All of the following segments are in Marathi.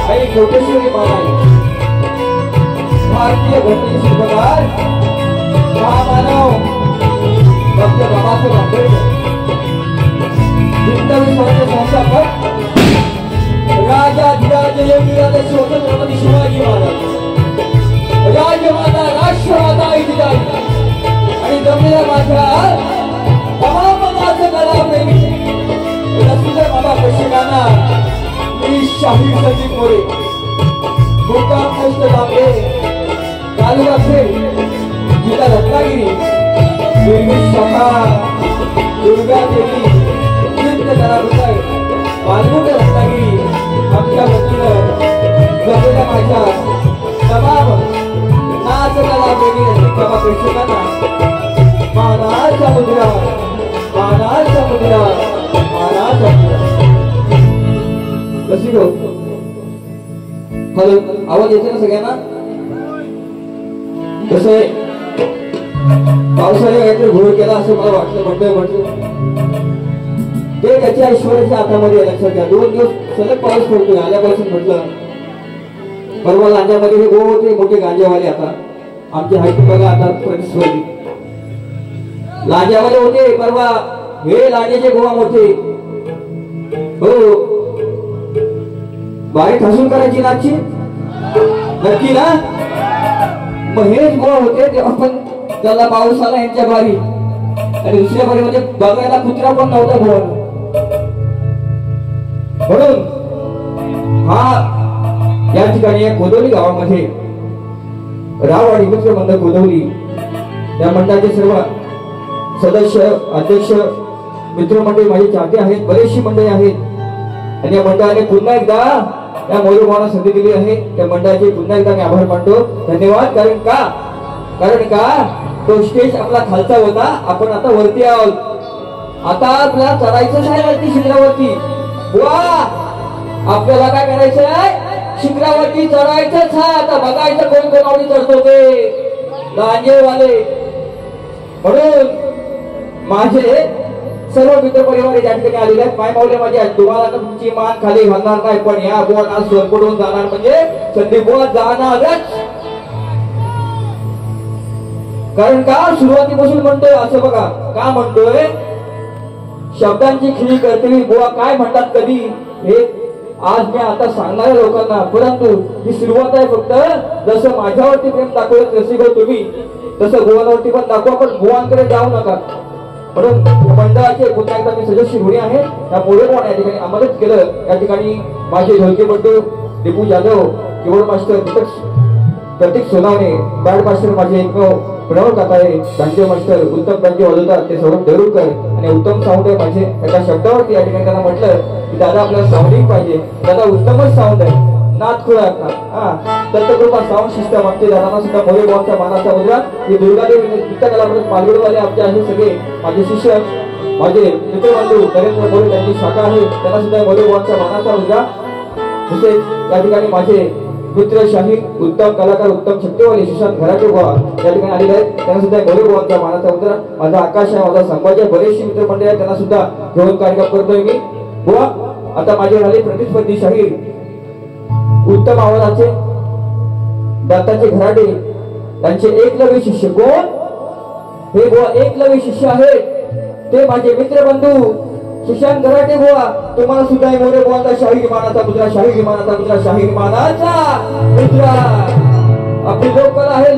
आई कोटेश्वरी मानाई भारतीय घटनेचे शिल्पकार महामानव डॉक्टर बाबासाहेब आंबेडकर, हिंदवी स्वराज्य संस्थापक राजाधिराज योगी राजे छत्रपती शिवाजी महाराज, राजमाता राष्ट्रमाता आई आणि जमलेल्या माझ्या तमाम कलाप्रेमी सुंदर बाबा प्रेक्षकांना मी शाहीर संदीप मोरे, मुक्काम पोस्ट तांबे, तालुका खेड, जिल्हा रत्नागिरी, शाखा दुर्गा देवी नृत्य कलावृंद पालघर रत्नागिरी आमच्या वतीनं जमलेल्या माझ्या तमाम नाच कलाप्रेमी बाबा प्रेक्षकांना मानाचा मुद्रा, मानाचा मुद्रा, मानाचा मुद्रा. कशी गो? हॅलो, आवाज येते ना सगळ्यांना? कसं आहे, पावसाने काहीतरी घोळ केला असं मला म्हटलं ते त्याच्या ऐश्वर्याच्या हातामध्ये. लक्षात घ्या, 2 दिवस सलग पाऊस पडतोय. आल्यापासून म्हटलं परवा लांजामध्ये हे गो होते मोठे गांजेवाले, आता आमची हायटी बघा आता प्रतिस्पर्धी लांजावाले होते परवा, हे लांजेचे गोवा मोठे हो. बारीक हसून करायची नाची नक्की ना. मग हेच गोवा होते तेव्हा पण त्याला पाऊस आला यांच्या बारी, आणि दुसऱ्या बारी म्हणजे बघायला कुत्रा पण नव्हता गोवा. म्हणून हा या ठिकाणी कोदवली गावामध्ये राववाडी मित्र मंडळ कोदवली या मंडळाचे सर्व सदस्य, अध्यक्ष, मित्रमंडळी माझे चाहते आहेत, बरेचशी मंडळी आहेत. आणि या मंडळाने पुन्हा एकदा या मोरेभावांना संधी दिली आहे. त्या मंडळाचे पुन्हा एकदा मी आभार मानतो, धन्यवाद. कारण का तो स्टेज आपला खालचा होता, आपण आता वरती आहोत. आता आपल्याला चढायचंच आहे वरती शिखरावरती. वा, आपल्याला काय करायचं आहे? शिखरावरती चढायचंच आहे. आता बघायचं कोण कोण आवडी चढतो ते गांजेवाले. म्हणून माझे सर्व मित्र परिवार या ठिकाणी आलेले आहेत. माय माऊली माझी तुम्हाला तुमची मान खाली घालणार नाही, पण या बुवा सोनकडून जाणार म्हणजे संदीप बुवा जाणारच. कारण का सुरुवातीपासून म्हणतोय असं बघा, का म्हणतोय? शब्दांची खिळी करते बुवा काय म्हणतात कधी हे आज मी आता सांगणाऱ्या लोकांना. परंतु ही सुरुवात आहे फक्त. जसं माझ्यावरती प्रेम दाखवत रसिक तुम्ही, तसं बुवांवरती पण दाखवा, पण बुवांकडे जाऊ नका. म्हणून मंडळाचे पुन्हा एकदा मी सदस्य ऋणी आहे. त्या मोरेभावाने या ठिकाणी आम्हालाच केलं. या ठिकाणी माझे ढोलकीपटू दीपू जाधव, कीबोर्ड मास्टर प्रतीक सोनावणे, बँड मास्टर माझे एकमेव प्रणव काकाळे, गांजे मास्टर उत्तम गांजे वाजवतात ते सौरभ देरुळकर, आणि उत्तम साऊंड आहे माझे. एका शब्दावरती या ठिकाणी त्यांना म्हटलं की दादा आपल्याला साऊंडिंग पाहिजे. दादा उत्तमच साऊंड आहे, नाथ खुळा दत्तकृपा साऊंड सिस्टम आमचे दादांना सुद्धा मोरेभावांचा मानाचा मुद्रा. ही दुर्गादेवी नृत्य कलावृंद पालघरवाले आमचे आहे सगळे माझे शिष्य, माझे मित्रबंधू नरेंद्र मोरे त्यांची शाखा आहे, त्यांना सुद्धा मोरेभावांचा मानाचा मुद्रा. तसेच या ठिकाणी माझे मित्र शाहीर उत्तम कलाकार उत्तम छट्टेवाले सुशांत घराटे बुवा या ठिकाणी आलेले आहेत, त्यांना सुद्धा मोरेभावांचा मानाचा मुद्रा. माझा आकाश आहे, माझा संभाजी आहे, बरेचसे मित्रमंडळी आहेत, त्यांना सुद्धा घेऊन कार्यक्रम करतोय मी बुवा. आता माझे झाले प्रतिस्पर्धी शाहीर उत्तम आवाजाचे दत्ताचे घराटे, त्यांचे एकलव्य शिष्य कोण? हे बुवा एकलव्य शिष्य आहेत ते माझे मित्रबंधू सुशांत घराटे बुवा. तुम्हाला सुद्धा मोरेभावांचा शाहीर मानाचा मुद्रा, शाहीर मानाचा मुद्रा, शाहीर मानाचा मुद्रा. आपली लोककला आहे,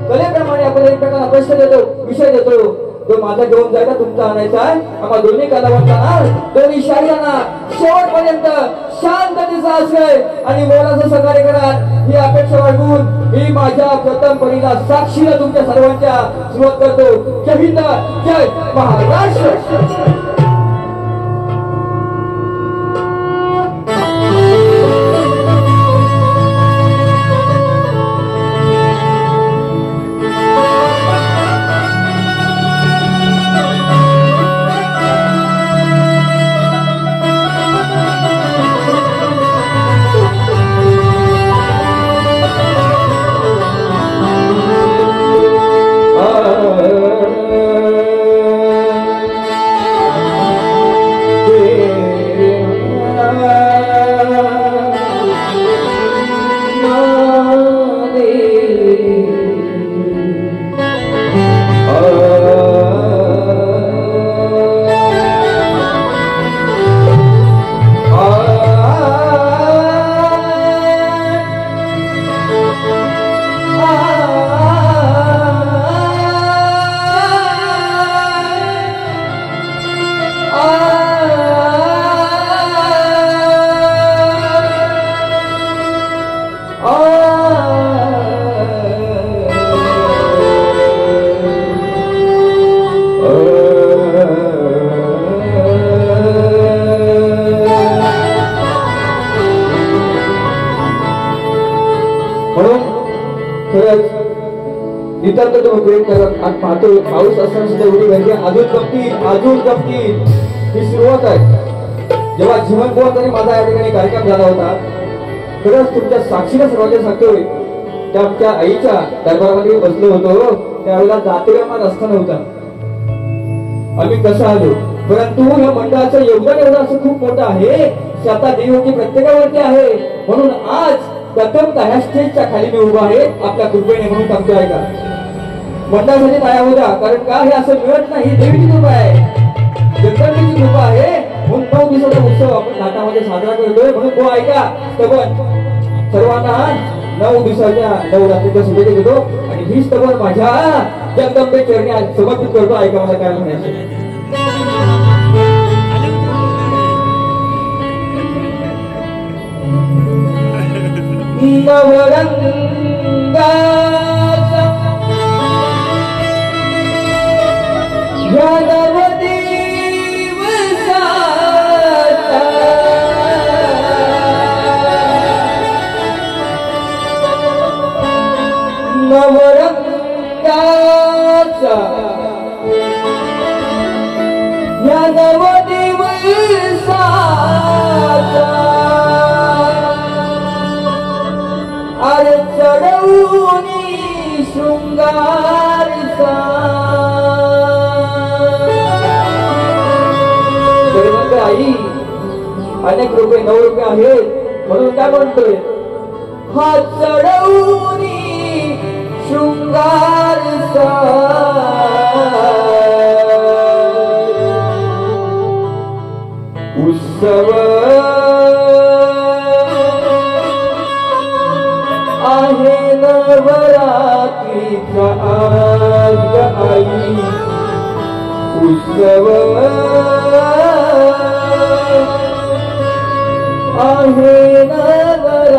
कलेप्रमाणे आपण एकमेकांना प्रश्न देतो, विषय देतो. तो माझा घेऊन जायचा, तुमचा आणायचा आहे. आम्हा दोन्ही कलावंतांना, दोन्ही शाहिरांना शेवटपर्यंत शांततेचा आश्रय आणि मोलाचं सहकार्य करा ही अपेक्षा वाढवून मी माझ्या प्रथम परीला साक्षीला तुमच्या सर्वांच्या सुरुवात करतो. जय हिंद, जय महाराष्ट्र. म्हणून खरंच नितांत तुम्ही प्रेम करत आज पाहतो पाऊस असताना सुद्धा एवढी गर्दी अजून गमतीत ही सुरुवात आहे. जेव्हा जीवन बुवा तरी माझा या ठिकाणी कार्यक्रम झाला होता खरंच तुमच्या साक्षीला सर्वांच्या सांगतोय त्या आमच्या आईच्या दरबारामध्ये बसलो होतो त्यावेळेला जातेगावात रस्ता नव्हता. आम्ही कसं आलो परंतु या मंडळाचं योगदान एवढं असं खूप मोठं आहे स्वतः देवकी प्रत्येकावरती आहे. म्हणून आज प्रथमतः ह्या स्टेजच्या खाली मी उभा आहे आपल्या कृपेने म्हणून सांगतोय आहे का मंडळासाठी तयार होता. कारण का हे असं मिळत नाही देवीची कृपा आहे जगदंबेची कृपा आहे. म्हणून 9 दिवसाचा उत्सव आपण नाटामध्ये साजरा करतोय. म्हणून तो ऐका स्तवन सर्वांना 9 दिवसाच्या नवरात्रीच्या शुभेच्छा देतो आणि ही स्तवन माझ्या जगदंबे चरणी आज समर्पित करतो. ऐका मला काय म्हणायचं. नवरंगाचा या नवदिवसाचा अरे चढवूनी शृंगारचा आई अनेक रुपये 9 रुपये आहेत म्हणून काय म्हणतोय हा चढवूनी शृंगारचा उत्सव आहे नवरात्रीचा आज आई उत्सव आहे नवरात्रीचा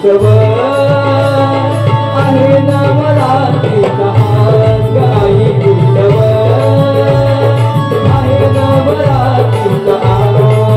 उत्सव आहे नवरात्रीचा आज आई उत्सव आहे नवरात्रीचा आज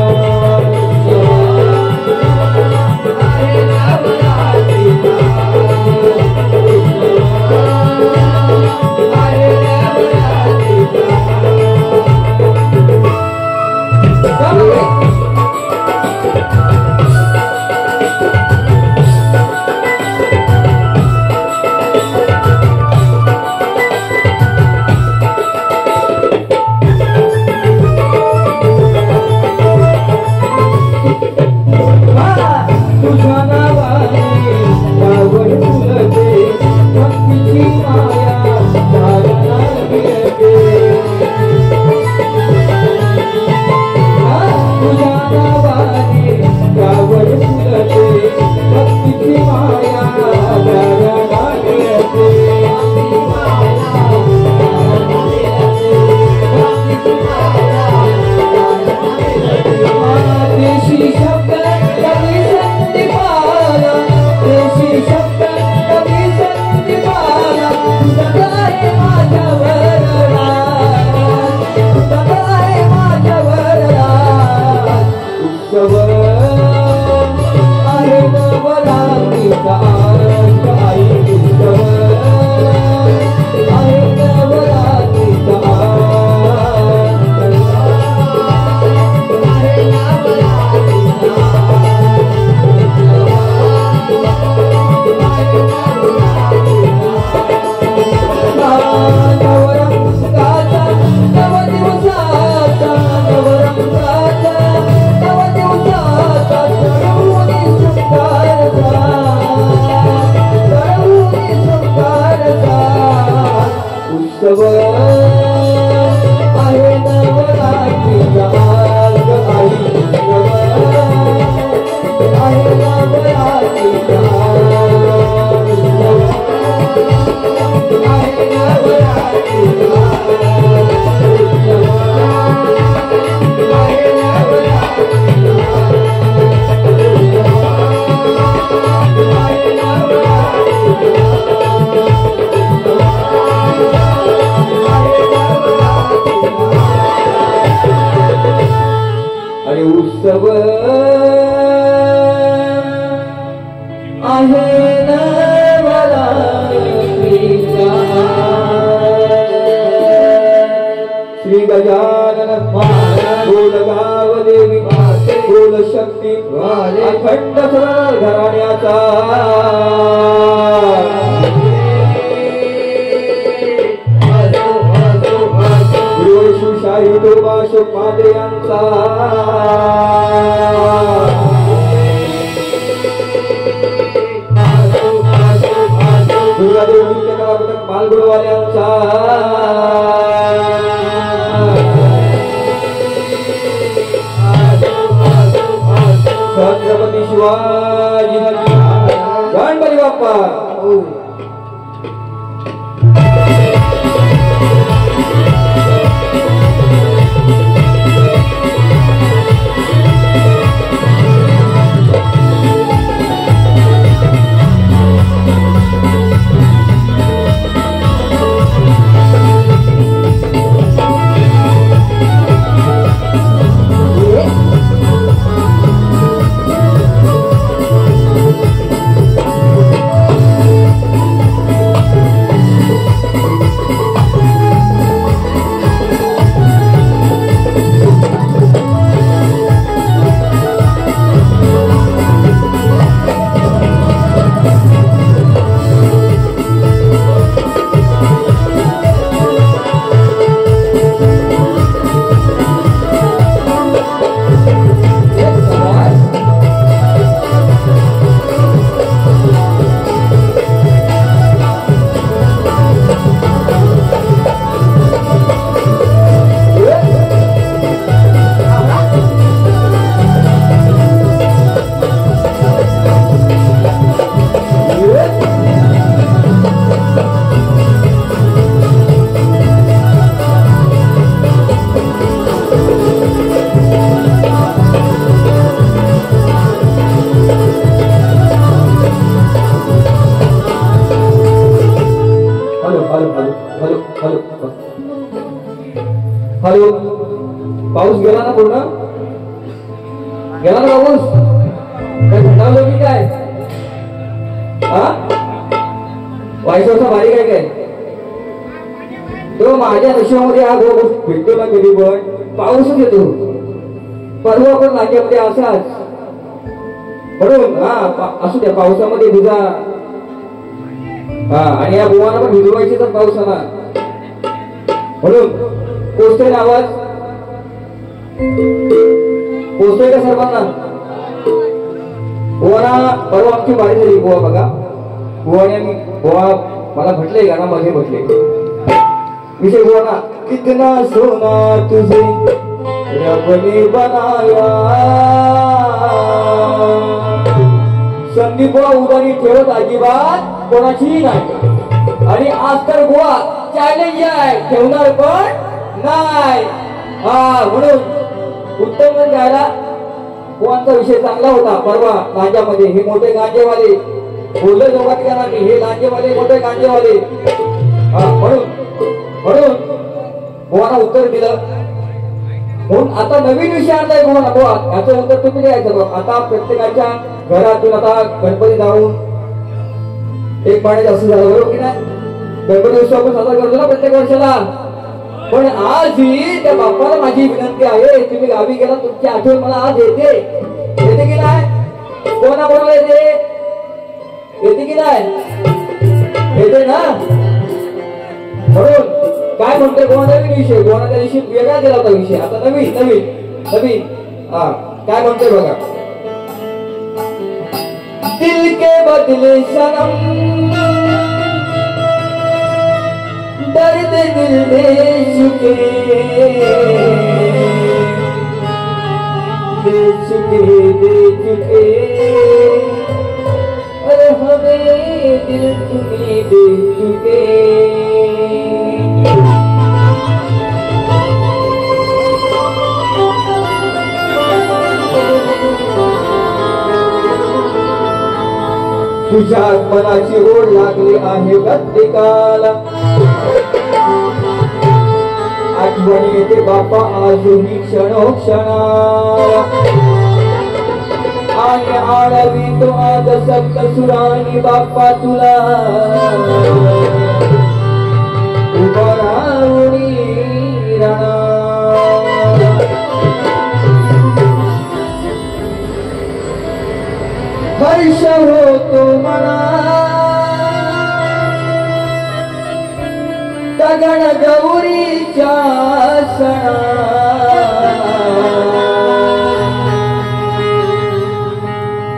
आहे नवरात्रीचा आहे नवरात्रीचा उत्सव आहे नवरात्रीचा श्री गजानन बोल गाव देवी बोल शक्ती अखंड सरळ घराण्याचा शिवशाही अशोक मात्रे यांचा दुर्गादेव नृत्य कलापथक मालगुडवाल्यांचा छत्रपती शिवाजी गणपती बाप्पा हॅलो, पाऊस गेला ना पूर्ण? गेला ना पाऊस? काय थंडावलं की काय? हा, वाईसोचा बारीक आहे काय? तो माझ्या नशिबामध्ये हा गोष्ट भेटतो ना कधी पण पाऊसच येतो. परवा पण नाक्यामध्ये असाच म्हणून हा असू द्या, पावसामध्ये भिजा. हा, आणि या बुवाना पण भिजवायची तर पाऊस आला म्हणून. पोचतोय ना आवाज? पोचतोय का सर्वांना? बुवाना परवा आमची बारी झाली. बुवा बघा, बुवा मला म्हटले गाण्यामध्ये म्हटले विषय बुवाना, कितना सोना तुझे रब ने बनाया. संदीप बुवा उदारी ठेवत अजिबात कोणाची नाही. आणि आज तर बुवा चॅलेंज आहे, ठेवणार पण नाही. हा, म्हणून उत्तम गायला बुवांचा विषय चांगला होता परवा गांजामध्ये. हे मोठे गांजेवाले बोलले दोघात का नाही, हे गांजेवाले मोठे गांजेवाले. हा, म्हणून बुवाना उत्तर दिलं. म्हणून आता नवीन विषय आणलाय बुवा. याचं उत्तर तुम्ही द्यायचं बघ. आता प्रत्येकाच्या घरातून आता गणपती जाऊन एक महिना जास्त झालं, बरोबर की नाही? गणपती उत्सव आपण साजरा करतो ना प्रत्येक वर्षाला. पण आज ही त्या बाप्पाला माझी विनंती आहे, तुम्ही गावी गेला तुमची आठवण मला आज येते. येते की नाही? कोणाकोणाला येते? येते की नाही? येते ना? म्हणून काय म्हणतोय गोवा नवीन विषय. गोवा त्या दिवशी वेगळा दिला होता विषय, आता नवीन नवीन नवीन. हा, काय म्हणतोय बघा. दिल के बदले सनम दर्द दिल दे चुके, दे चुके अरे हमें दिल तुम्हें दे चुके. तुझ्या मनाची ओढ लागली आहे प्रत्येकाला. आठवणी येते बाप्पा आजही क्षणोक्षणाला. आणि आळवी तो आज सप्त सुरानी बाप्पा तुला उभा राहुणी राणा. हर्ष होतो मना गगन गौरीच्या सणा.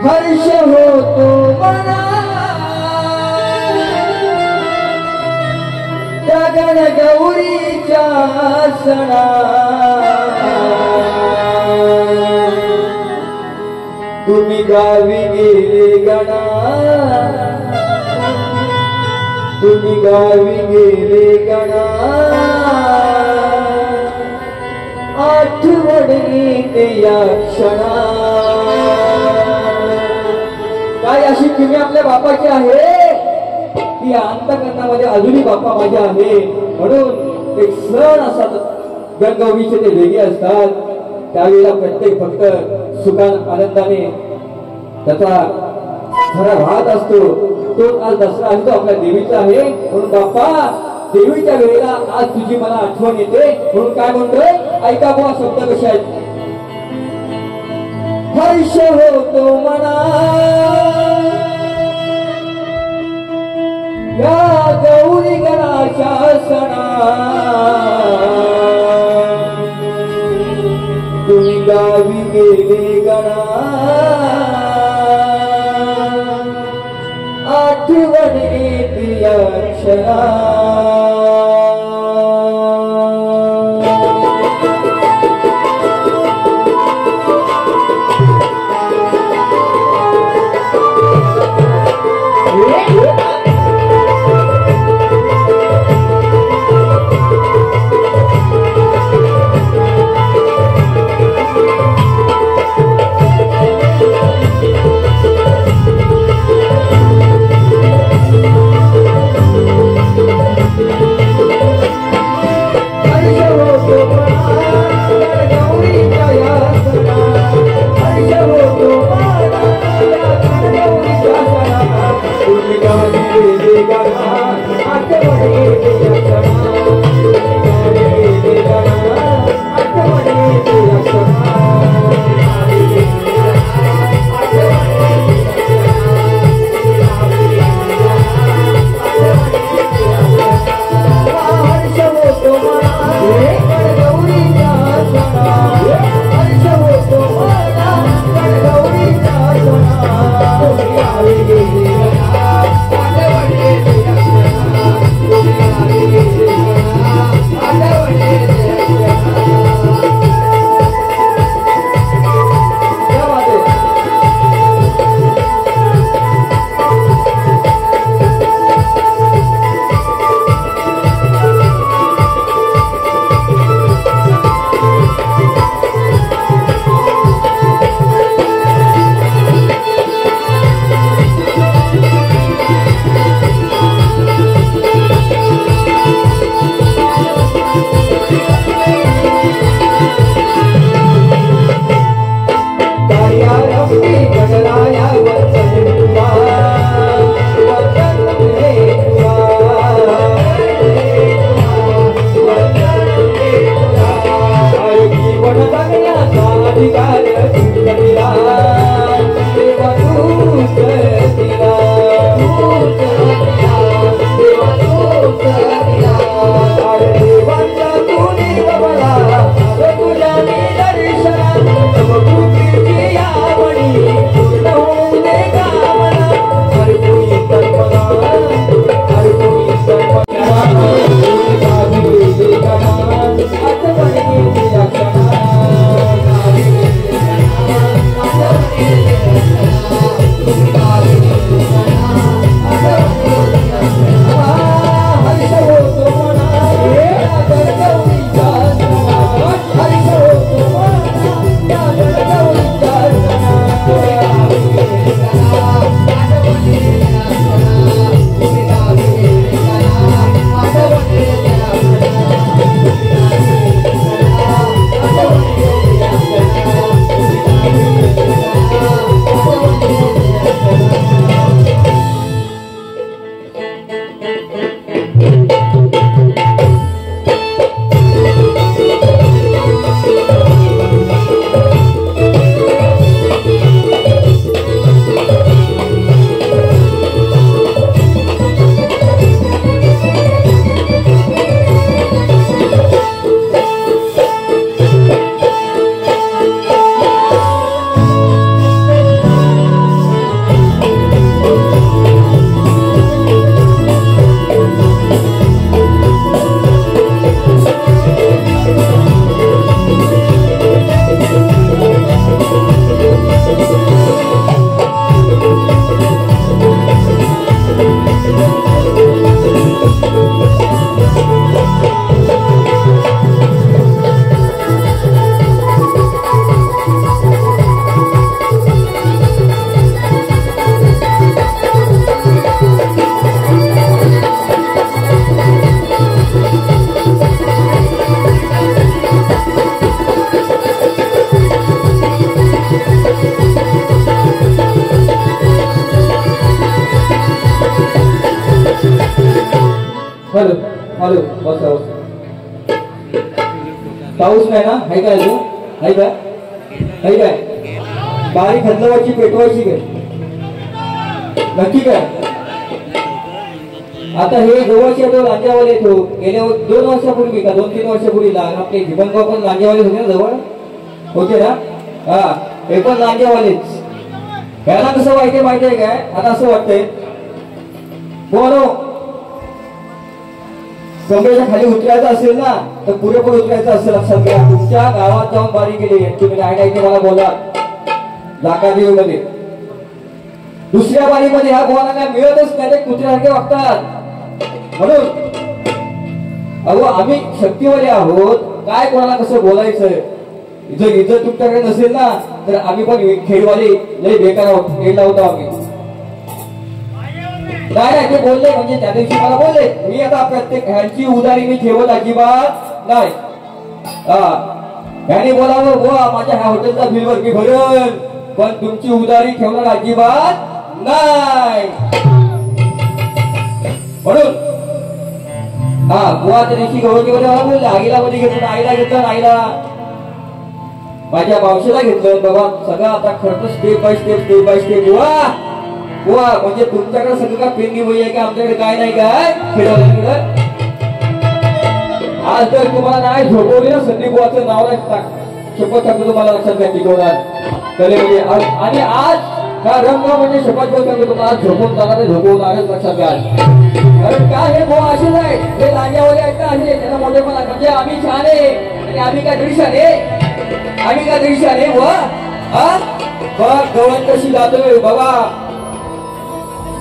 हर्ष होतो मना गगन गौरीच्या सणा. तुम्ही गावी गेले गणा, तुम्ही गावी गेले गणा. आठवण येते या क्षणा. काय अशी तुम्ही आपल्या बापाची आहे की अंतकरणामध्ये अजूनही बाप्पा माझे आहे. म्हणून एक सण असतात गणगौरीचे, ते वेगळे असतात. त्यावेळेला प्रत्येक भक्त सुखान आनंदाने त्याचा खरा राहत असतो. तो आज दसरा असतो आपल्या देवीचा आहे. म्हणून बाप्पा देवीच्या वेळेला आज तुझी मला आठवण येते. म्हणून काय म्हणतोय ऐका बुवा शब्द कसे आहेत. हर्ष होतो मना या गौरी गणाच्या सणा. तुम्ही गावी गेले गणा. आठवण येते या क्षणा. Thank you. अधिकार तूच दिला देवा तूच दिला अरे देवांचा तू देव मला तुझ्या मी दर्शनात कृतीची यावणी पूर्ण होऊ दे कामना हरी तुझी कल्पना हरी तुझी कल्पना हॅलो हॅलो बसा बसा पाऊस नाही ना हाय काय तू हाय काय हाय काय बारीक हदलवायची पेटवायची काय नक्की काय आता हे जवळचे तो लांजावाले येतो गेल्या 2 वर्षापूर्वी का 2-3 वर्षापूर्वी आपले जीवनगाव पण लांजावाले होते ना जवळ होते ना हा हे पण लांजावालेच ह्याला कसं माहिती आहे काय आता असं वाटतंय बोलो गंगेच्या खाली उतरायचं असेल ना तर पुरेपूर उतरायचं असेल लक्षात घ्या तुमच्या गावात जाऊन बारी केली तुम्ही नाही मला बोला जाकादेव मध्ये दुसऱ्या बारीमध्ये ह्या गोवाला मिळतच नाही ते कुत्र्यासारखे वागतात म्हणून अहो आम्ही शक्तीवाले आहोत काय कोणाला कसं बोलायचं जर इज्जत तुमच्याकडे नसेल ना तर आम्ही पण खेळवाले लय बेकार आहोत खेळ लावतो आम्ही नाही ते बोलले म्हणजे त्या दिवशी मला बोलले मी आता प्रत्येक ह्यांची उदारी मी ठेवत अजिबात नाही ह्याने बोलावं बुवा माझ्या ह्या हॉटेलचा बिलवर मी भरेल पण तुमची उदारी ठेवणार अजिबात नाही म्हणून बुवा त्या दिवशी गवळीमध्ये मला बोलले आईला मध्ये घेतलं आईला घेतलं आईला माझ्या मावशीला घेतलं बाबा सगळं आता खर्च स्टेप बाय स्टेप बुवा म्हणजे तुमच्याकडे सगळं काय पेंडी वही आहे की आमच्याकडे काय नाही काय खेळवलं आज जर तुम्हाला नाही झोपवली ना संदीप बुवाचं नाव नाही शपथ टाकतो तुम्हाला लक्षात घ्या टिकवणार कलेमध्ये आणि आज हा रंग म्हणजे शपथ बोलतो तुम्हाला आज झोपून जाणार झोपवणारच लक्षात घ्या कारण काय हे बुवा असेच आहे हे लांजावाले आहेत ना असे त्यांना मोठेपणा म्हणजे आम्ही छान आहे आणि आम्ही काय दृश्याने बुवा बघ गवळण कशी जातोय बाबा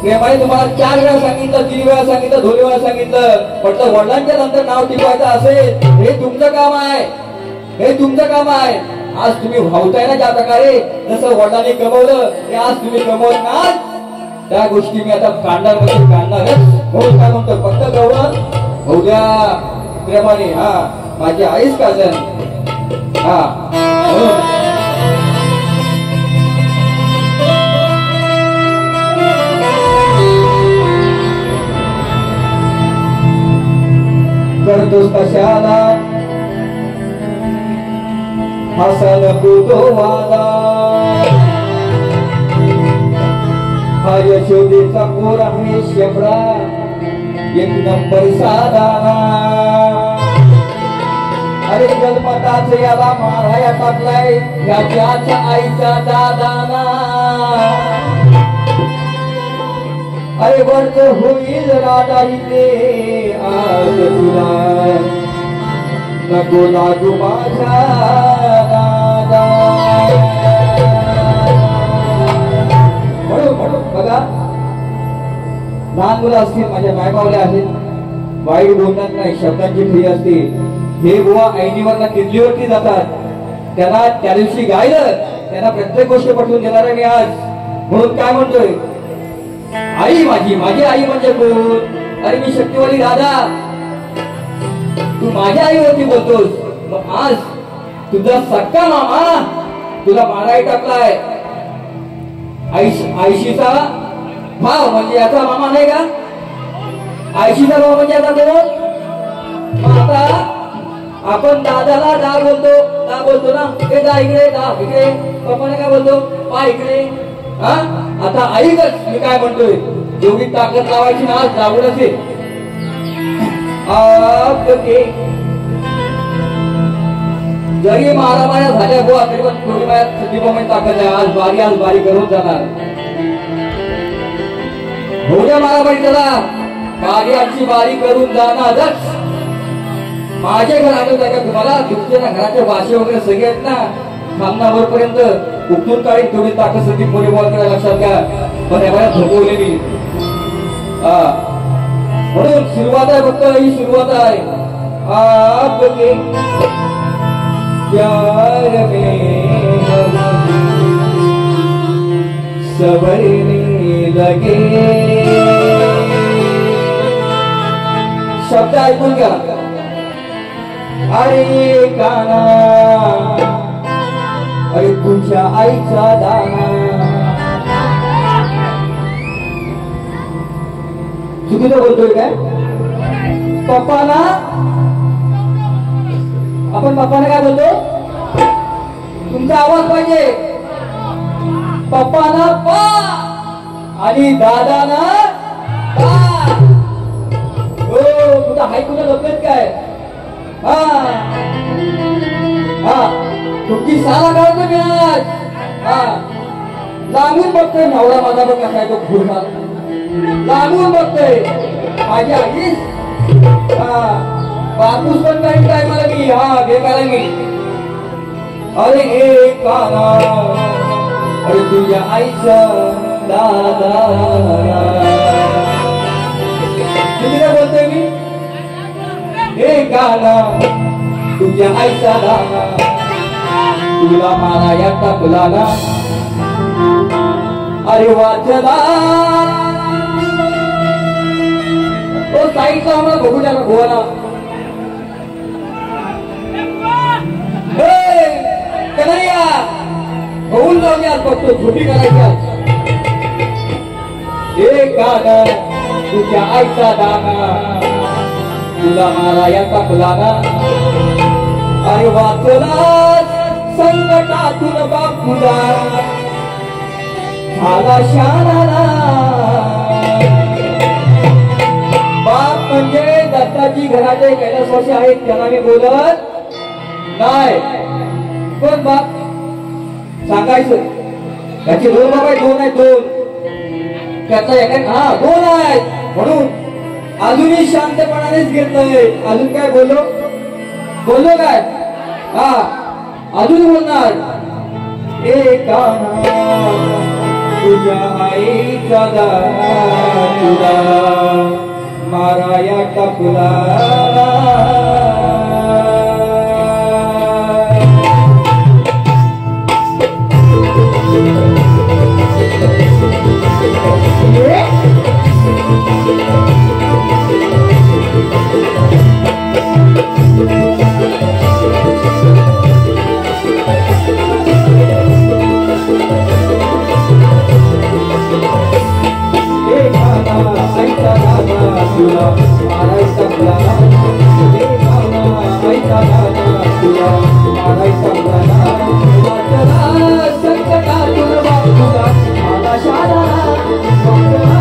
प्रेमाने तुम्हाला 4 वेळा सांगितलं 3 वेळा सांगितलं 2 वेळा सांगितलं म्हटलं वडिलांच्या नंतर नाव टिकवायचं असेल हे तुमचं काम आहे आज तुम्ही भावताय ना ज्या प्रकारे जसं वडिलांनी कमवलं ते आज तुम्ही कमवणार त्या गोष्टी मी आता काढणारच म्हणून काय म्हणतो फक्त गौरव होऊ द्या प्रेमाने माझी आईच काजन करतोस कशाला हसन तो वाला हा यशोदेचा पोर आहे शेपडा एक नंबर साधाना अरे जन्मताच याला माराया टाकलाय याच्याच आईचा दादाना अरे वर्ष होईल राधा इथे आज तुला नको लागू माझा दादा म्हणून बघा लहान मुलं असतील माझ्या मायबावल्या आहेत वाईट बोलणार नाही शब्दांची फ्री असते हे बुवा ऐनीवरना किल्लीवरती जातात त्यांना त्या दिवशी गायलं त्यांना प्रत्येक गोष्ट पटवून देणार आहे मी आज म्हणून काय म्हणतोय आई माझी आई म्हणजे कोण अरे मी शक्तिवाली दादा तू माझ्या आईवरती बोलतोस मग आज तुझा सक्का मामा तुला माराय टाकलाय आयशीचा भाव म्हणजे याचा मामा नाही का आयशीचा भाव म्हणजे आता कोण आता आपण दादाला दा बोलतो ना हे दा इकडे पप्पाने काय बोलतो पा इकडे हा आता ऐकच मी काय म्हणतोय जेवढी ताकद लावायची ना आज लावूनच जरी मारामाऱ्या झाल्या बुवा तरी पण थोडी माझ्या संदीपामध्ये ताकद आहे आज बारी करून जाणार होत्या मारामारी त्याला कार्याची बारी करून जाणारच माझ्या घर आलं का तुम्हाला तुमच्या ना घराच्या भाषे वगैरे सगळे आहेत ना सामनावर पर्यंत उठून काढी थोडी ताकद संदीप मोरे बोलकडे लक्षात घ्या पण एवढ्या झोपवलेली म्हणून सुरुवात आहे फक्त ही सुरुवात आहे आपके प्यार में सबरने लगे शब्द ऐकून घ्या अरे गाना अरे तुझ्या आईचा दाना चुकीचं बोलतोय काय पप्पाला आपण पप्पाने काय बोलतो तुमचा आवाज पाहिजे पप्पाना पा आणि दादाना पा हो तुझा हाय कुठं लपत काय हा हा तुमची साला काढतो मी आज हा लागून बघतोय नवरा माझा बघ कसा आहे तो खुरला लागून बघतोय माझ्या आईस हा बापूस पण काही काय मला मी हा बेकारा मी अरे एक काना अरे तुझ्या आईचा दादा किती बोलतोय मी एक काना तुझ्या आईचा दादा तुला मारा या टाकला ना अरे वाचला तो साईडला आम्हाला बघू द्या ना गोवाला कन्हैया होऊन जाऊन आज बघतो झोपी करायची एक गाणं तुझ्या आईचा दाना तुला मारा या टाकला ना अरे वाचला संकटातून बापूला झाला शाळा बाप म्हणजे दत्ताजी घराचे कैलासवासी आहेत त्यांना मी बोलत नाही कोण बाप सांगायचं त्याचे दोन बाप आहेत दोन आहेत दोन त्याचा एक हा दोन आहेत म्हणून अजूनही शांतपणानेच घेतलंय अजून काय बोललो काय हा अजून बोलणार एक तुझ्या आईचा तुला मारा या टाकला तुला मारायचा उडाला वाटला संकटातून बापूला आला शाळा वाटला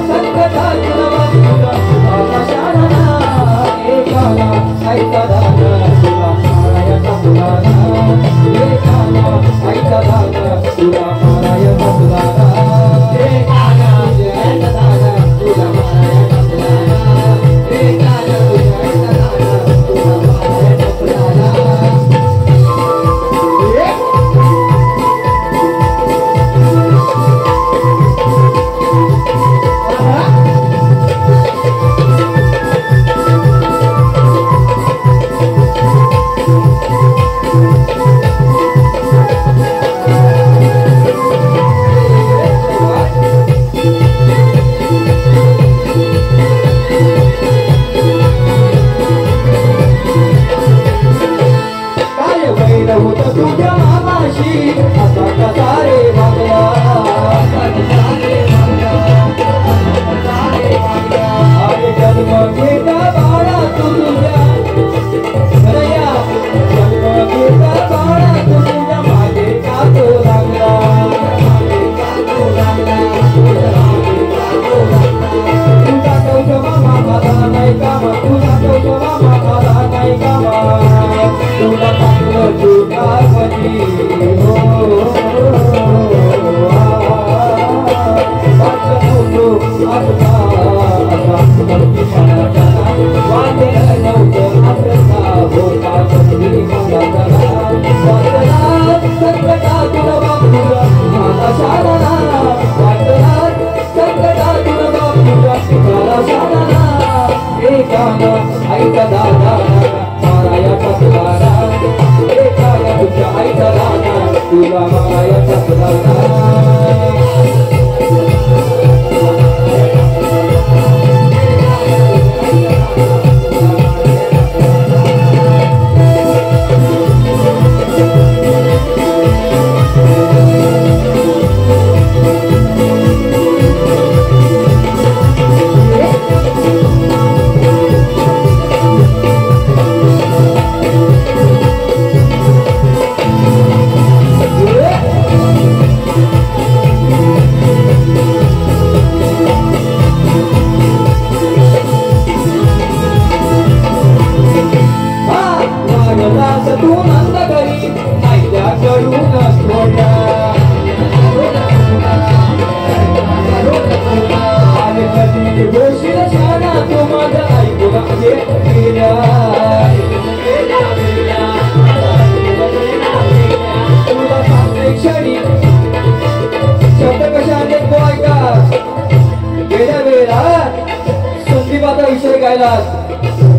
संकटातून बापूला आला शाळा एकाला आईचा दादा तुला मारायचा उडाला एकाला आईचा दादा तुला मारायचा उडाला एकाला आईचा दादा तुला मारायचा उडाला एकाला आईचा दादा तुला मारायचा उडाला आईचा दादा मारायचा तुला एकाला तुझ्या आईचा दादा तुला मारायचा तुला विषय गायलास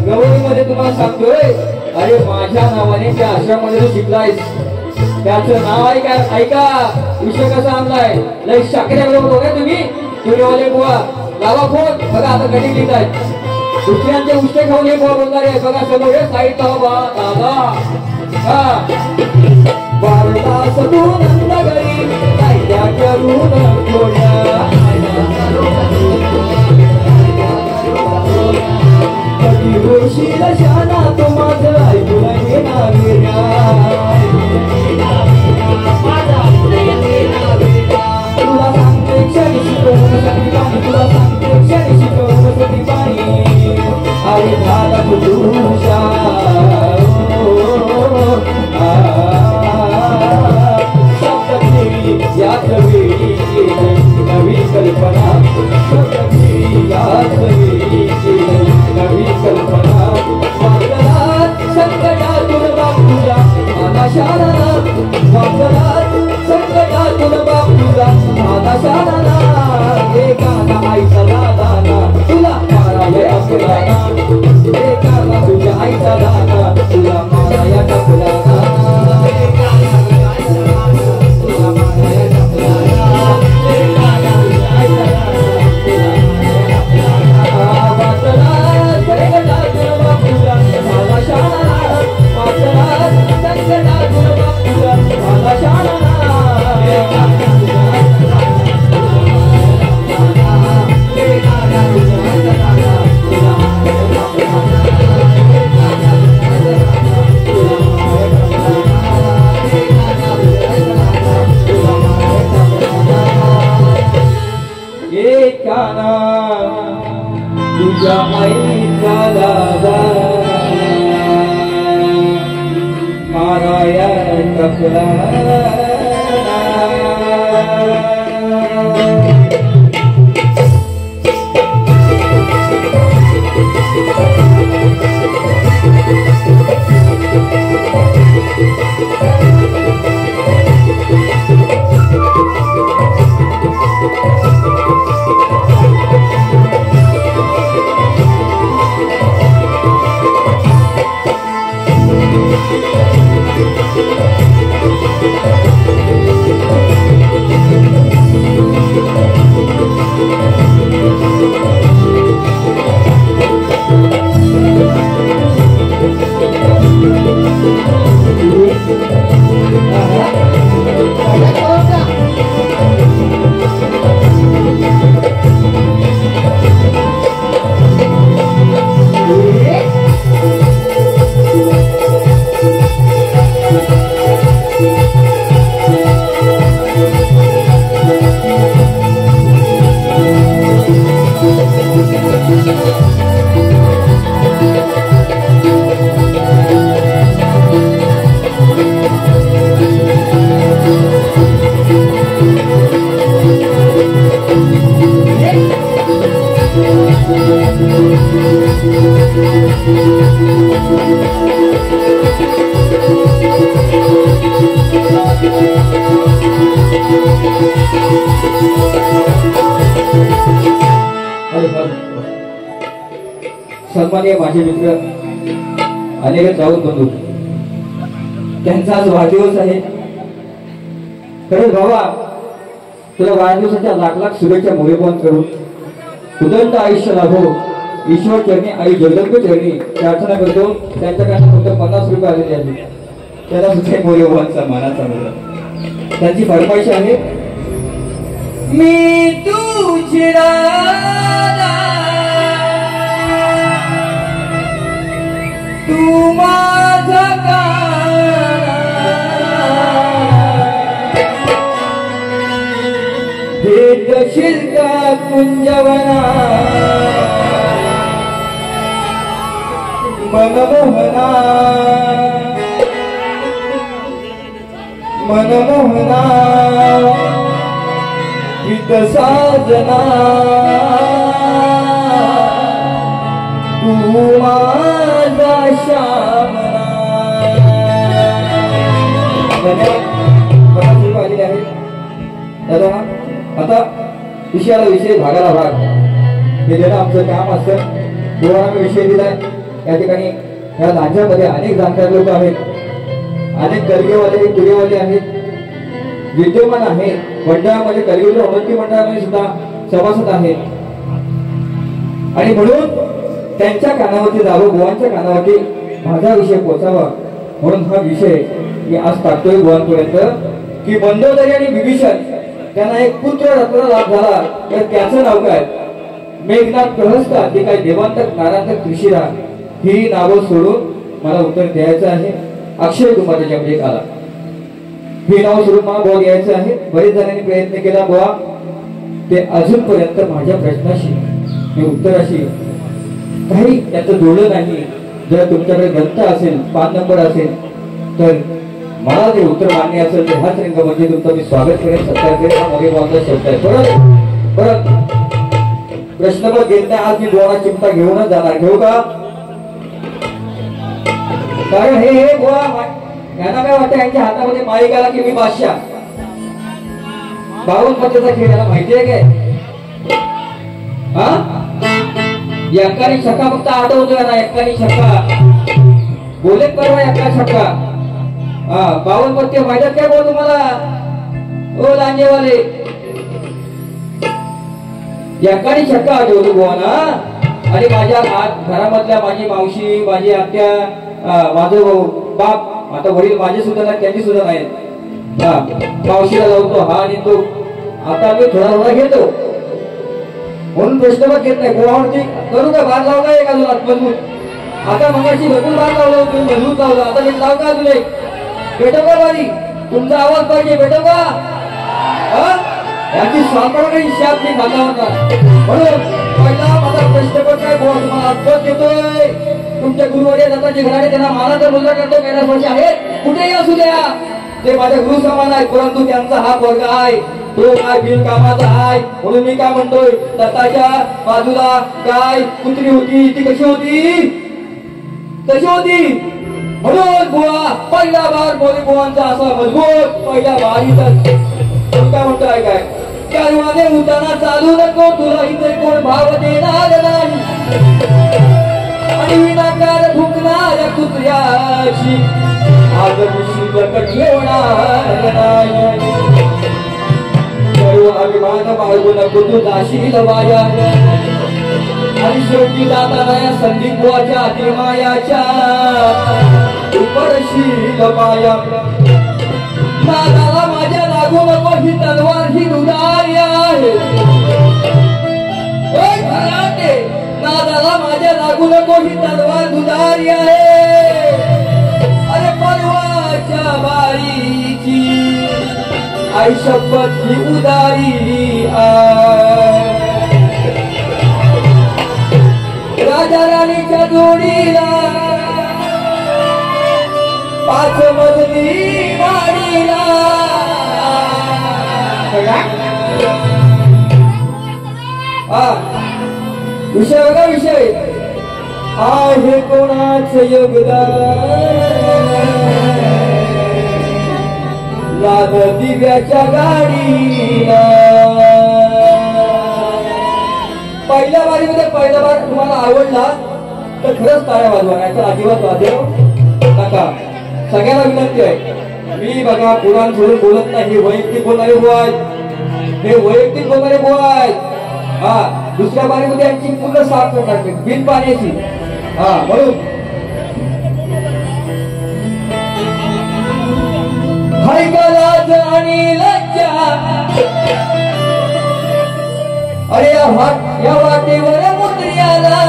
गवळीमध्ये तुम्हाला सांगतोय अरे माझ्या नावाने त्या आश्रमामध्ये तू शिकलायस त्याचं नाव आहे काय ऐका विषय कसा आणलाय लय शाकऱ्या बरोबर बघा तुम्ही तुझेवाले बुवा लावा फोन बघा आता कधी लिहित आहेत दुसऱ्यांचे उष्टे खाऊन हे बुवा बोलणार आहे बघा समोर साईड बा दादा हा बारला सदू नंद घरी कायद्या करून ठेवल्या कधी होशील शाना तो माझं ऐकून घेणार तुला सांगते क्षणी शिकवण्यासाठी पाणी तुला सांगते क्षणी शिकवण्यासाठी पाणी आई झाला तुझ्या सप्तगिरी याच वेळी नवी कल्पना सप्तगिरी याच वेळी नवी कल्पना नारायण टकला सन्माननीय माझे मित्र अनेक जाऊन बंधू त्यांचा आज वाढदिवस आहे. खरंच भावा तुला वाढदिवसाच्या लाख लाख शुभेच्छा मोरेपण करून उदंड आयुष्य लाभो ईश्वर चरणी आई जगदंबे चरणी प्रार्थना करतो. त्यांच्याकडे फक्त 50 रुपये आलेले आहेत. त्याला सुद्धा मोरेपणचा मानाचा मुलगा त्यांची फरमाईश आहे. मी तुझी राधा तू माझा भेटशील का कुंजवना मनमोहना मनमोहना हित साजना तू माझा श्यामना. आलेले आहे दादा. आता विषयाला विषय भागाला भाग हे देणं आमचं काम असतं. दोघांना विषय दिलाय. या ठिकाणी या राज्यामध्ये अनेक जाणकार लोक आहेत. अनेक कलगीवाले पुरेवाले आहेत. विद्यमान आहेत. मंडळामध्ये कलगीच्या उन्नती मंडळामध्ये सुद्धा सभासद आहेत. आणि म्हणून त्यांच्या कानावरती जावं बुवांच्या कानावरती माझा विषय पोचावा म्हणून हा विषय मी आज टाकतोय बुवांपर्यंत की मंदोदरी आणि विभीषण त्यांना एक पुत्र रत्न लाभ झाला. तर त्याचं नाव काय? मेघनाथ प्रहस्ता ते काय देवांतक नारांतक ऋषिरा ही नावं सोडून मला उत्तर द्यायचं आहे. अक्षय कुमार त्याच्यामध्ये आला ही नाव सोडून मला बुवा घ्यायचं आहे. बरेच जणांनी प्रयत्न केला बुवा ते अजूनपर्यंत माझ्या प्रश्नाशी मी उत्तराशी काही त्याचं जोडलं नाही. जर तुमच्याकडे ग्रंथ असेल पान नंबर असेल तर मला ते उत्तर मान्य असेल तर ह्याच रंगामध्ये तुमचं मी स्वागत करेन सत्कार करेन. हा मोठे भावाचा शब्द आहे. परत परत प्रश्नपत्र घेत नाही. आज मी बुवाला चिमटा घेऊनच जाणार. घेऊ का? कारण हे बुवा यांना काय वाटतं यांच्या हातामध्ये माईकाला की मी बादशाह 52 पत्त्याचा खेळ याला माहिती आहे काय? हा एकाने छक्का फक्त आठवतोय ना. एकाने छक्का बोले परवा एका छक्का 52 पत्ते माहिती काय बोल तुम्हाला ओ लांजेवाले. एकाने छक्का आठवतो बुवा ना. आणि माझ्या घरामधल्या माझी मावशी माझी आत्या माझं बाप आता वडील माझे सुद्धा नाही त्यांची सुद्धा नाही. मावशीला लावतो हा आणि तो आता मी थोडा थोडा घेतो म्हणून प्रश्न घेत नाही. कोणावरती करू का बार लावला एक अजून मजबूत. आता मगाशी भरपूर बार लावला तुम्ही मजबूत लावला. आता मी लाव का अजून एक भेटो का बारी तुमचा आवाज पाहिजे भेटो का? याची स्वापड शाप मी घातला होता. म्हणून पहिला माझा प्रश्न काय बोल तुम्हाला आठवत देतोय. तुमच्या गुरुवारी दत्ताचे घराणे त्यांना मला तर मुलगा करतो कैलासवासी आहेत. कुठेही असू द्या, ते माझ्या गुरु समान आहेत, परंतु त्यांचा हा वर्ग आहे तो काय बिनकामाचा आहे. म्हणून मी काय म्हणतोय, दत्ताच्या बाजूला गाय कुत्री होती, ती कशी होती, कशी होती. म्हणून बुवा पहिला भाग मोदी बुवांचा असा मजबूत पहिल्या भारीचा काय म्हणतोय काय, कर्माने उताना चालू नको, तुला इथे कोण भाव देणार नाही, आणि विनाकार फुकणाऱ्या कुत्र्याची आज शिल्लक ठेवणार नाही. सर्व अभिमान बाळगू नको तू जाशील वाया, आणि शेवटी जाताना या संदीप बुवाच्या अतिमायाच्या उपरशील पाया. नादाला माझ्या लागू नको, ही तलवार ही दुधारी आहे. नादाला माझ्या लागू नको, ही तलवार दुधारी आहे. अरे परवाच्या बारीची आई शपथ ही उदारी आहे. राजा राणीच्या जोडीला 5 मजली वाडीला. विषय बघा, विषय आहे कोणाचे योगदान, लाद दिव्याच्या गाडीला. पहिल्या बारीमध्ये पहिला भाग तुम्हाला आवडला तर खरंच टाळ्या वाजवा, नाही तर अजिबात वाजव नका. सगळ्यांना विनंती आहे, मी बघा पुराण सोडून बोलत नाही, हे वैयक्तिक बोलणारे बुवा आहेत, हे वैयक्तिक बोलणारे बुवा आहेत. दुसऱ्या बारीमध्ये यांची पूर्ण साफ करून टाकते बिन पाण्याची. म्हणून लाज आणि लज्जा, अरे या वाटेवर मुद्रियाला.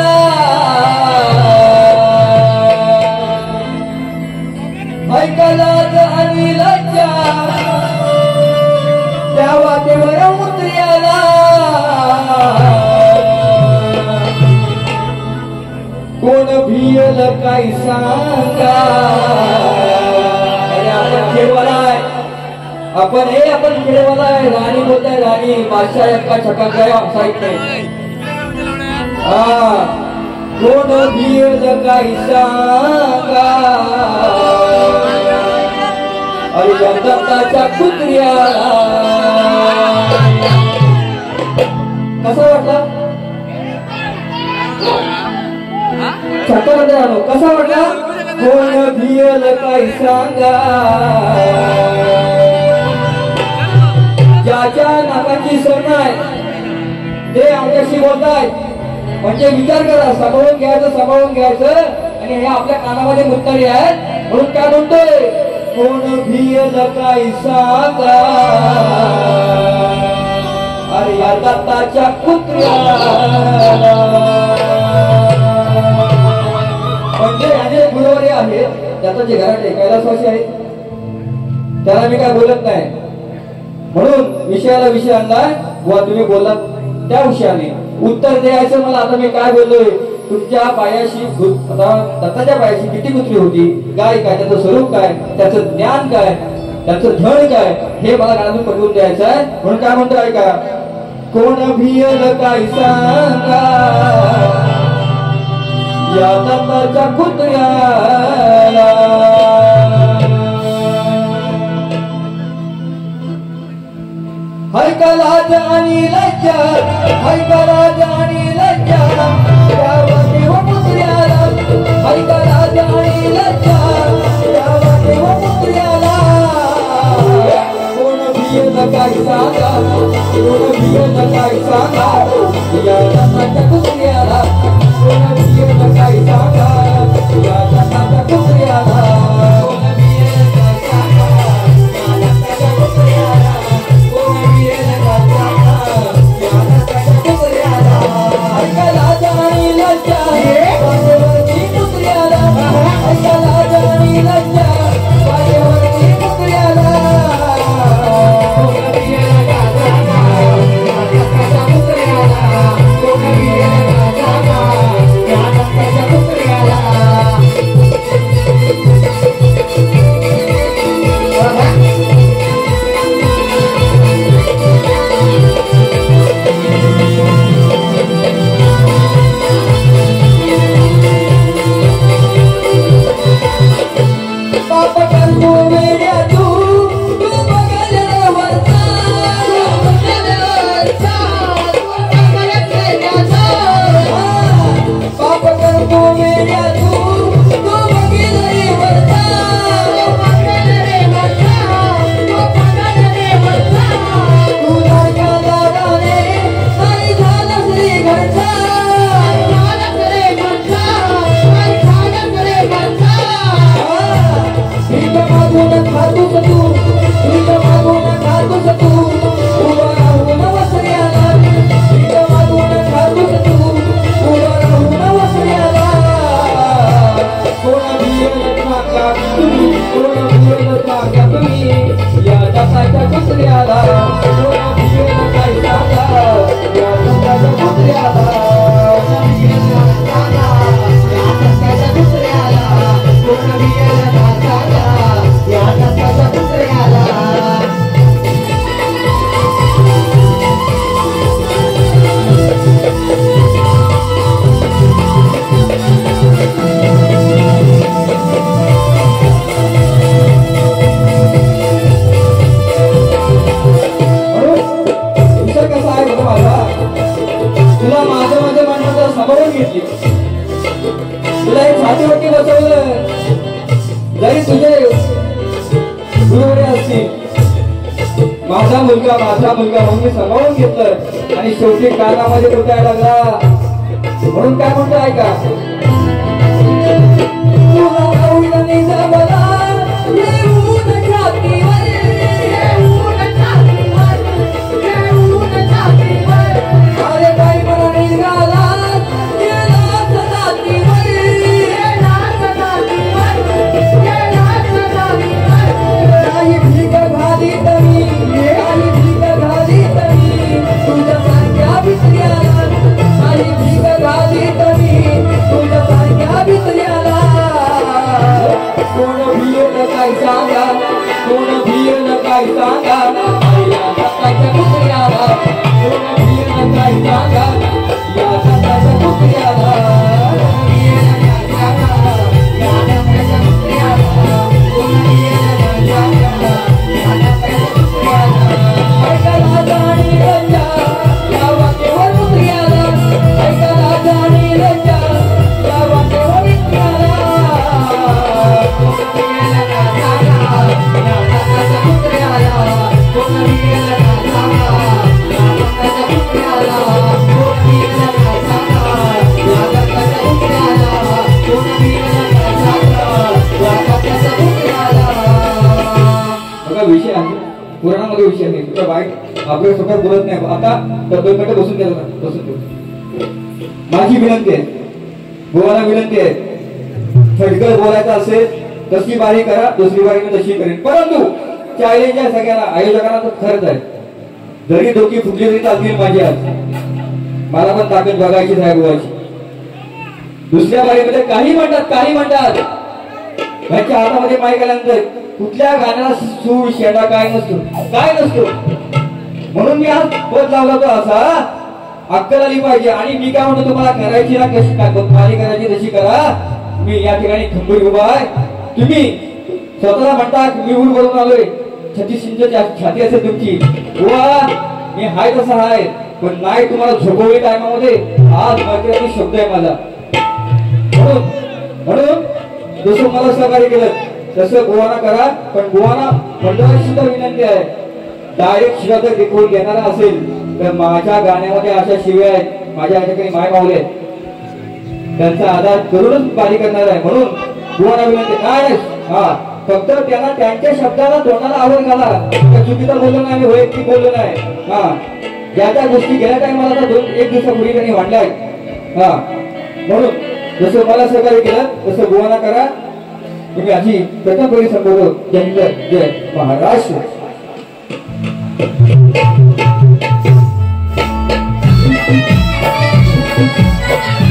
लाज आणि लज्जा, त्या वाटेवर मुद्रियाला. कोण भियल काही सांगा, आपण खेळवाला आहे, आपण खेळवाला आहे. राणी बोलताय, राणी बादशाह एका छका काय साहित नाही. कोण भियल काही सांगा, अरे दत्ताच्या कुत्र्या. कसा वाटला छातामध्ये आलो, कसा वाटला. कोण भियल काही सांगा, ज्याच्या नाकाची सण आहे ते आमच्याशी बोलताय. म्हणजे विचार करा, सांभाळून घ्यायचं, आणि हे आपल्या कानामध्ये मुत्तरी आहेत. म्हणून काय म्हणतोय, कोण भियल काही सांगा, अरे या दत्ताच्या कुत्र्याला. म्हणजे अनेक गुरुवारी आहेत, त्याचं जे घरात कैलासवासी आहेत त्याला मी काय बोलत नाही. म्हणून विषयाला विषय आणलाय बुवा, तुम्ही बोललात त्या विषयाने उत्तर द्यायचं. मला आता मी काय बोललोय, तुमच्या पायाशी दत्ताच्या पायाशी किती कुत्री होती, गाय काय, त्याचं स्वरूप काय, त्याचं ज्ञान काय, त्याचं धड काय, हे मला गाणं पटवून द्यायचं आहे. म्हणून काय म्हणतो ऐका, कोण भियल काय सांगा, या दत्ताच्या कुत्र्याला. हाय का लाज आणि लज्जा, हाय का लाज आणि लज्जा, द्यावा देव कुत्र्याला. हाय का लाज आणि लज्जा, द्यावा देव कुत्र्याला. कोण भियल काय सांगा, कोण भियल काय सांगा, या दत्ताच्या कुत्र्याला. कोण भियल काय सांगा, या दत्ताच्या कुत्र्याला. माझा मुलगा म्हणून मी सांभाळून घेतलं आणि शेवटी कानामध्ये कुटायला लागला. म्हणून काय म्हणतो ऐका, विषय आहे पुराणामध्ये विषय आहे. तुझ्या वाईट आपल्या स्वतः बोलत नाही. आता तब्येतकडे बसून द्या, बसून देऊ. माझी विनंती आहे, गोवाला विनंती आहे, फटकल बोलायचं असेल तशी बारी करा, दुसरी बारी मी तशी करेन. परंतु चॅलेंज आहे सगळ्यांना, आयोजकांना तर खरंच आहे. जरी डोकी फुटली तरी चालतील माझी. आज मला पण ताकद बघायची आहे गोवाची. दुसऱ्या बारीमध्ये काही म्हणतात ह्याच्या हातामध्ये माईक आल्यानंतर कुठल्या गाण्याला सूर शेंडा काय नसतो. म्हणून मी आज पद लावला तो असा अक्कल आली पाहिजे. आणि मी काय म्हणतो, तुम्हाला करायची ना कशी माझी करायची तशी करा. मी या ठिकाणी खंबीर उभा आहे. तुम्ही स्वतःला म्हणता मी ऊर करून आलोय, 36 इंच छाती असेल तुमची. मी हाय तसा हाय, पण नाही तुम्हाला झोपवली टायमामध्ये. आज मैत्रिणी शब्द आहे माझा. म्हणून जसं मला सहकार्य केलं तसं गोवाना करा. पण गोवाना मंडळाची सुद्धा विनंती आहे, डायरेक्ट शिव्या जर रेकॉर्ड घेणारा असेल तर माझ्या गाण्यामध्ये अशा शिव्या आहेत, माझ्या ठिकाणी माय मावले त्यांचा आधार करूनच बारी करणार आहे. म्हणून गोवाना विनंती काय फक्त त्यांना त्यांच्या शब्दाला तोंडाला आवड घाला. चुकीचं बोललो नाही, मी वैयक्तिक बोललो नाही. ज्या त्या गोष्टी गेल्या टाइमाला तर 1 दिवसापूर्वी त्यांनी मांडल्या आहेत. म्हणून जसं मला सहकार्य केलं तसं गोवाना करा. तुम्ही अशी प्रथम परी संबोधो. जय हिंद, जय महाराष्ट्र. Thank you.